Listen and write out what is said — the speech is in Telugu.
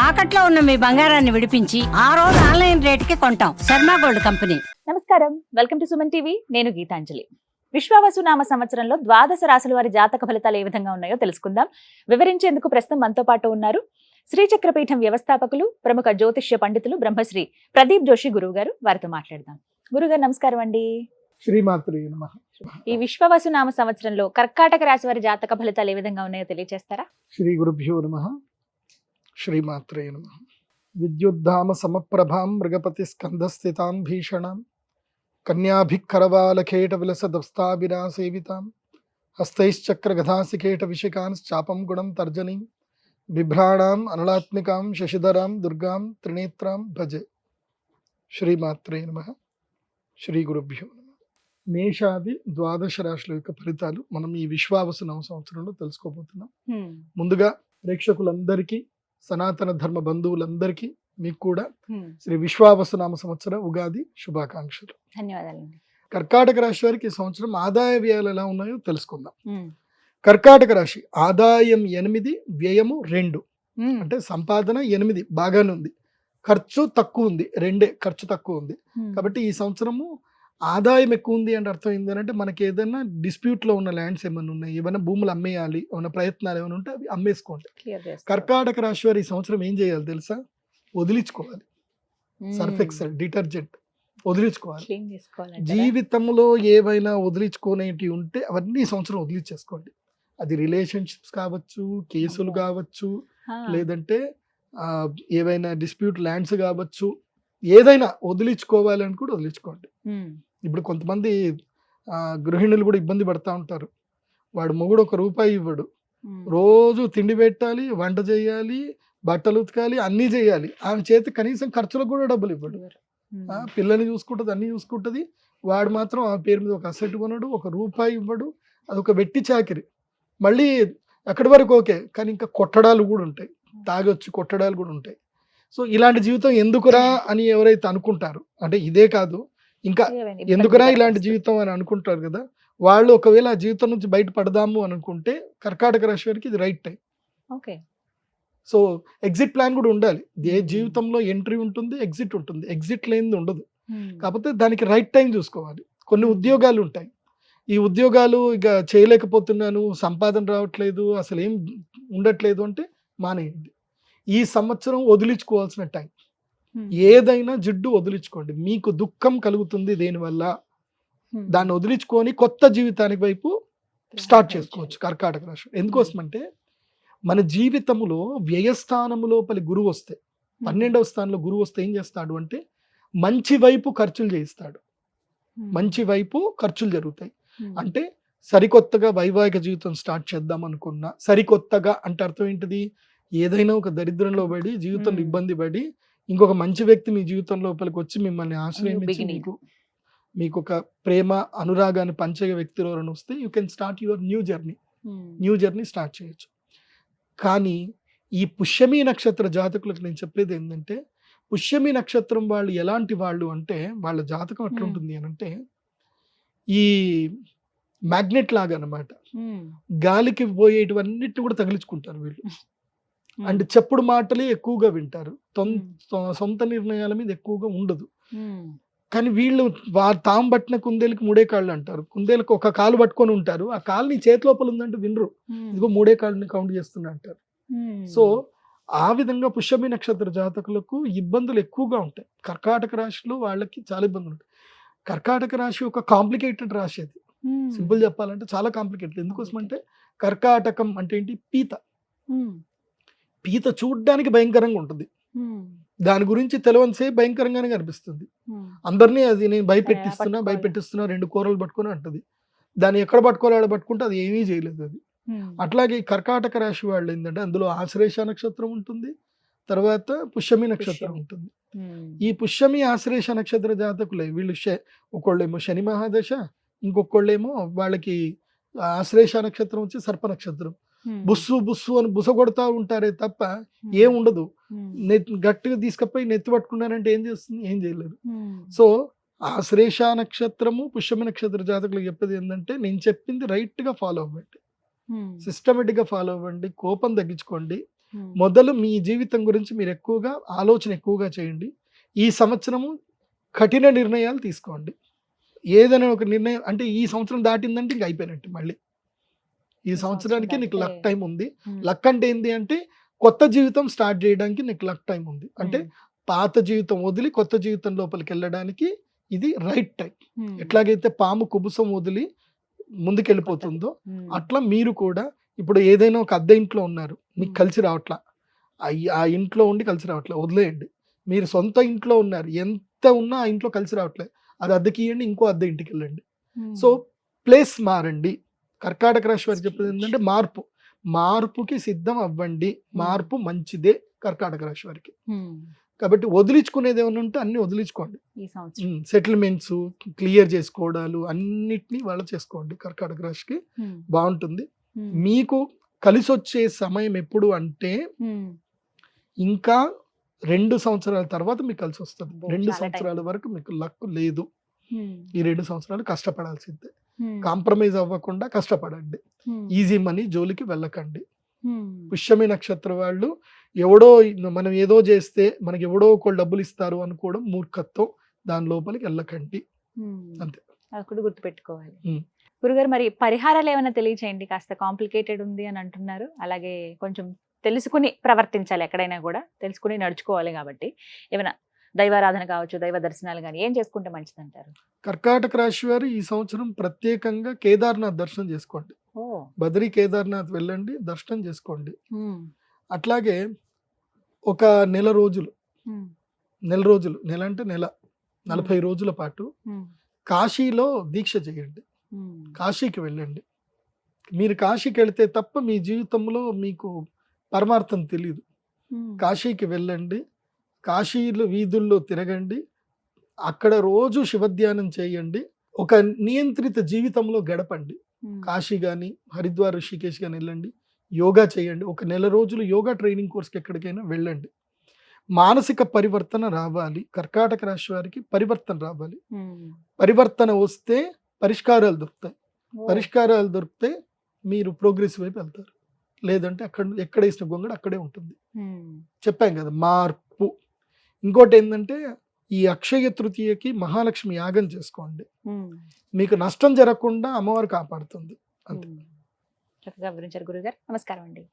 తాకట్లో ఉన్న మీ బంగారాన్ని విడిపించి ఆ రోజు ఆన్లైన్ రేటుకి కొంటాం. Sharma gold company. నమస్కారం, వెల్కమ్ టు సుమన్ టీవీ. నేను గీతాంజలి. విశ్వావసు నామ సంవత్సరంలో ద్వాదశ రాశుల వారి జాతక ఫలితాలు ఏ విధంగా ఉన్నాయో తెలుసుకుందాం. వివరించేందుకు ప్రస్తుతం మనతో పాటు ఉన్నారు శ్రీచక్రపీఠం వ్యవస్థాపకులు, ప్రముఖ జ్యోతిష్య పండితులు బ్రహ్మశ్రీ ప్రదీప్ జోషి గురువు గారు. వారితో మాట్లాడదాం. గురుగారు నమస్కారం అండి. శ్రీమాత్రే నమః. ఈ విశ్వావసు నామ సంవత్సరంలో కర్కాటక రాశి వారి జాతక ఫలితాలు ఏ విధంగా ఉన్నాయో తెలియజేస్తారా? శ్రీ గురుభ్యో నమః. శ్రీమాత్రే నమః. విద్యుద్ధామ సమప్రభాం మృగపతి స్కంధస్థితాం భీషణాం కన్యాభిక్కరవాలకేట విలసదస్తాభిరా సేవితాం హస్తైశ్చక్ర గదాసికేట విశికాంశ్చాపం గుణం తర్జనీం బిభ్రాణాం అనలాత్మికాం శశిధరాం దుర్గాం త్రినేత్రాం భజే. శ్రీమాత్రే నమః. శ్రీ గురుభ్యో నమః. మేషాది ద్వాదశ రాశుల యొక్క ఫలితాలు మనం ఈ విశ్వావసు నవ సంవత్సరంలో తెలుసుకోబోతున్నాం. ముందుగా ప్రేక్షకులందరికీ, సనాతన ధర్మ బంధువులందరికీ మీకు కూడా శ్రీ విశ్వావసు నామ సంవత్సర ఉగాది శుభాకాంక్షలు. ధన్యవాదాలండి. కర్కాటక రాశి వారికి ఈ సంవత్సరం ఆదాయ వ్యయాలు ఎలా ఉన్నాయో తెలుసుకుందాం. కర్కాటక రాశి ఆదాయం 8, వ్యయము 2, అంటే సంపాదన 8 బాగానే ఉంది, ఖర్చు తక్కువ ఉంది, 2 ఖర్చు తక్కువ ఉంది. కాబట్టి ఈ సంవత్సరము ఆదాయం ఎక్కువ ఉంది అంటే అర్థం ఏంటంటే మనకి ఏదైనా డిస్ప్యూట్లో ఉన్న ల్యాండ్స్ ఏమైనా ఉన్నాయి, ఏమైనా భూములు అమ్మేయాలి, ఏమైనా ప్రయత్నాలు ఏమైనా ఉంటే అవి అమ్మేసుకోండి. కర్కాటక రాశి వారు ఈ సంవత్సరం ఏం చేయాలి తెలుసా? వదిలించుకోవాలి. సర్ఫ్ ఎక్సెల్, డిటర్జెంట్ వదిలించుకోవాలి. జీవితంలో ఏవైనా వదిలించుకోనేటివి ఉంటే అవన్నీ ఈ సంవత్సరం వదిలించేసుకోండి. అది రిలేషన్షిప్స్ కావచ్చు, కేసులు కావచ్చు, లేదంటే ఏవైనా డిస్ప్యూట్ ల్యాండ్స్ కావచ్చు, ఏదైనా వదిలించుకోవాలని కూడా వదిలించుకోండి. ఇప్పుడు కొంతమంది గృహిణులు కూడా ఇబ్బంది పడతా ఉంటారు. వాడు మొగుడు ₹1 ఇవ్వడు, రోజు తిండి పెట్టాలి, వంట చేయాలి, బట్టలు ఉతకాలి, అన్నీ చేయాలి. ఆమె చేతి కనీసం ఖర్చులకు కూడా డబ్బులు ఇవ్వడు. పిల్లని చూసుకుంటుంది, అన్నీ చూసుకుంటుంది. వాడు మాత్రం ఆ పేరు మీద ఒక అసెట్ కొనడు, ₹1 ఇవ్వడు. అది ఒక వెట్టి చాకిరి. మళ్ళీ అక్కడి వరకు ఓకే, కానీ ఇంకా కొట్టడాలు కూడా ఉంటాయి, తాగొచ్చి కొట్టడాలు కూడా ఉంటాయి. సో ఇలాంటి జీవితం ఎందుకురా అని ఎవరైతే అనుకుంటారు, అంటే ఇదే కాదు ఇంకా ఎందుకురా ఇలాంటి జీవితం అని అనుకుంటారు కదా, వాళ్ళు ఒకవేళ ఆ జీవితం నుంచి బయటపడదాము అని అనుకుంటే కర్కాటక రాశి వారికి ఇది right time. Okay. So exit plan కూడా ఉండాలి. ఏ జీవితంలో ఎంట్రీ ఉంటుంది, ఎగ్జిట్ ఉంటుంది. ఎగ్జిట్ లేనిది ఉండదు. కాకపోతే దానికి రైట్ టైం చూసుకోవాలి. కొన్ని ఉద్యోగాలు ఉంటాయి, ఈ ఉద్యోగాలు ఇక చేయలేకపోతున్నాను, సంపాదన రావట్లేదు, అసలు ఏం ఉండట్లేదు అంటే మానేయండి. ఈ సంవత్సరం వదిలించుకోవాల్సిన టైం. ఏదైనా జిడ్డు వదిలించుకోండి. మీకు దుఃఖం కలుగుతుంది దేనివల్ల, దాన్ని వదిలించుకొని కొత్త జీవితానికి వైపు స్టార్ట్ చేసుకోవచ్చు కర్కాటక రాశి. ఎందుకోసమంటే మన జీవితంలో వ్యయస్థానం లోపలి గురువు వస్తే, 12వ స్థానంలో గురువు వస్తే ఏం చేస్తాడు అంటే మంచి వైపు ఖర్చులు చేయిస్తాడు. మంచి వైపు ఖర్చులు జరుగుతాయి. అంటే సరికొత్తగా వైవాహిక జీవితం స్టార్ట్ చేద్దాం అనుకున్నా, సరికొత్తగా అంటే అర్థం ఏంటిది, ఏదైనా ఒక దరిద్రంలో పడి జీవితంలో ఇబ్బంది పడి ఇంకొక మంచి వ్యక్తి మీ జీవితం లోపలికి వచ్చి మిమ్మల్ని ఆశ్రయించి మీకు ఒక ప్రేమ అనురాగాన్ని పంచే వ్యక్తి ఎవరైనా వస్తే you can start your new journey start చేయొచ్చు. కానీ ఈ పుష్యమి నక్షత్ర జాతకులకు నేను చెప్పేది ఏంటంటే, పుష్యమి నక్షత్రం వాళ్ళు ఎలాంటి వాళ్ళు అంటే వాళ్ళ జాతకం ఎట్లుంటుంది అని అంటే ఈ మ్యాగ్నెట్ లాగా అన్నమాట. గాలికి పోయేటివన్నిటిని కూడా తగిలించుకుంటారు వీళ్ళు. అండ్ చెప్పుడు మాటలే ఎక్కువగా వింటారు, సొంత నిర్ణయాల మీద ఎక్కువగా ఉండదు. కానీ వీళ్ళు తాము పట్టిన కుందేలుకి 3 కాళ్ళు అంటారు. కుందేలకు ఒక కాలు పట్టుకొని ఉంటారు, ఆ కాలు నీ చేతి లోపల ఉందంటే వినరు, ఇదిగో 3 కాళ్ళని కౌంట్ చేస్తున్నా అంటారు. సో ఆ విధంగా పుష్యమి నక్షత్ర జాతకులకు ఇబ్బందులు ఎక్కువగా ఉంటాయి. కర్కాటక రాశిలో వాళ్ళకి చాలా ఇబ్బందులు ఉంటాయి. కర్కాటక రాశి ఒక కాంప్లికేటెడ్ రాశి. అది సింపుల్ చెప్పాలంటే చాలా కాంప్లికేటెడ్. ఎందుకోసం అంటే కర్కాటకం అంటే ఏంటి, పీత. పీత చూడ్డానికి భయంకరంగా ఉంటుంది, దాని గురించి తెలియనిసేపు భయంకరంగానే కనిపిస్తుంది. అందరినీ అది నేను భయపెట్టిస్తున్నా 2 కూరలు పట్టుకుని అంటది. దాన్ని ఎక్కడ పట్టుకోవాలి ఆడ పట్టుకుంటే అది ఏమీ చేయలేదు అది. అట్లాగే ఈ కర్కాటక రాశి వాళ్ళు ఏంటంటే అందులో ఆశ్లేష నక్షత్రం ఉంటుంది, తర్వాత పుష్యమి నక్షత్రం ఉంటుంది. ఈ పుష్యమి ఆశ్లేష నక్షత్ర జాతకులే వీళ్ళు ఒకళ్ళేమో శని మహాదశ, ఇంకొకళ్ళేమో వాళ్ళకి ఆశ్లేష నక్షత్రం వచ్చి సర్ప నక్షత్రం. బుస్సు బుస్సు అని బుస కొడతా ఉంటారే తప్ప ఏం ఉండదు. గట్టిగా తీసుకపోయి నెత్తి పట్టుకున్నారంటే ఏం చేస్తుంది, ఏం చేయలేదు. సో ఆశ్లేష నక్షత్రము పుష్యమి నక్షత్ర జాతకులకు చెప్పేది ఏంటంటే, నేను చెప్పింది రైట్ గా ఫాలో అవ్వండి, సిస్టమేటిక్ గా ఫాలో అవ్వండి, కోపం తగ్గించుకోండి. మొదలు మీ జీవితం గురించి మీరు ఎక్కువగా ఆలోచన ఎక్కువగా చేయండి. ఈ సంవత్సరము కఠిన నిర్ణయాలు తీసుకోండి. ఏదైనా ఒక నిర్ణయం అంటే ఈ సంవత్సరం దాటిందంటే ఇంక అయిపోయినట్టు మళ్ళీ. ఈ సంవత్సరానికి నీకు లక్ టైం ఉంది. లక్ అంటే ఏంటి అంటే కొత్త జీవితం స్టార్ట్ చేయడానికి నీకు లక్ టైం ఉంది. అంటే పాత జీవితం వదిలి కొత్త జీవితం లోపలికి వెళ్ళడానికి ఇది రైట్ టైం. ఎట్లాగైతే పాము కుబుసం వదిలి ముందుకెళ్ళిపోతుందో అట్లా మీరు కూడా ఇప్పుడు ఏదైనా ఒక అద్దె ఇంట్లో ఉన్నారు, మీకు కలిసి రావట్లా, ఆ ఇంట్లో ఉండి కలిసి రావట్లే, వదిలేయండి. మీరు సొంత ఇంట్లో ఉన్నారు, ఎంత ఉన్నా ఆ ఇంట్లో కలిసి రావట్లేదు, అది అద్దెకి ఇవ్వండి, ఇంకో అద్దె ఇంటికి వెళ్ళండి. సో ప్లేస్ మారండి. కర్కాటక రాశి వారికి చెప్పేది ఏంటంటే మార్పుకి సిద్ధం అవ్వండి. మార్పు మంచిదే కర్కాటక రాశి వారికి. కాబట్టి వదిలించుకునేది ఏమైనా ఉంటే అన్ని వదిలించుకోండి. సెటిల్మెంట్స్ క్లియర్ చేసుకోవడాలు అన్నిటినీ వాళ్ళు చేసుకోండి. కర్కాటక రాశికి బాగుంటుంది. మీకు కలిసి వచ్చే సమయం ఎప్పుడు అంటే ఇంకా 2 సంవత్సరాల తర్వాత మీకు కలిసి వస్తుంది. 2 సంవత్సరాల వరకు మీకు లక్ లేదు. ఈ 2 సంవత్సరాలు కష్టపడాల్సిందే. కాంప్రమైజ్ అవ్వకుండా కష్టపడండి. ఈజీ మనీ జోలికి వెళ్ళకండి. పుష్యమి నక్షత్రం వాళ్ళు మనం ఏదో చేస్తే మనకి ఎవడో ఒకళ్ళు డబ్బులు ఇస్తారు అనుకోవడం మూర్ఖత్వం. దాని లోపలికి వెళ్ళకండి. అంతే. అది కూడా గుర్తుపెట్టుకోవాలి. గురుగారు, మరి పరిహారాలు ఏమైనా తెలియచేయండి. కాస్త కాంప్లికేటెడ్ ఉంది అని అంటున్నారు. అలాగే కొంచెం తెలుసుకుని ప్రవర్తించాలి, ఎక్కడైనా కూడా తెలుసుకుని నడుచుకోవాలి. కాబట్టి ఏమైనా దైవారాధన కావచ్చు, దైవ దర్శనాలు కానీ ఏం చేసుకుంటే మంచిది అంటారు? కర్కాటక రాశి వారు ఈ సంవత్సరం ప్రత్యేకంగా కేదార్నాథ్ దర్శనం చేసుకోండి. బద్రీ కేదార్నాథ్ వెళ్ళండి, దర్శనం చేసుకోండి. అట్లాగే ఒక నెల రోజులు నెల అంటే నెల 40 రోజుల పాటు కాశీలో దీక్ష చేయండి. కాశీకి వెళ్ళండి. మీరు కాశీకి వెళ్తే తప్ప మీ జీవితంలో మీకు పరమార్థం తెలియదు. కాశీకి వెళ్ళండి, కాశీలో వీధుల్లో తిరగండి, అక్కడ రోజు శివధ్యానం చేయండి. ఒక నియంత్రిత జీవితంలో గడపండి. కాశీ కానీ హరిద్వార్, ఋషికేశ్ కానీ వెళ్ళండి, యోగా చేయండి. ఒక నెల రోజులు యోగా ట్రైనింగ్ కోర్స్కి ఎక్కడికైనా వెళ్ళండి. మానసిక పరివర్తన రావాలి. కర్కాటక రాశి వారికి పరివర్తన రావాలి. పరివర్తన వస్తే పరిష్కారాలు దొరుకుతాయి. పరిష్కారాలు దొరికితే మీరు ప్రోగ్రెస్ వైపు వెళ్తారు. లేదంటే ఎక్కడ వేసిన గొంగడు అక్కడే ఉంటుంది. చెప్పాం కదా, మార్పు. ఇంకోటి ఏంటంటే ఈ అక్షయ తృతీయకి మహాలక్ష్మి యాగం చేసుకోండి. మీకు నష్టం జరగకుండా అమ్మవారు కాపాడుతుంది. అంతే. చక్కగా వివరించారు గురుగారు. నమస్కారం అండి.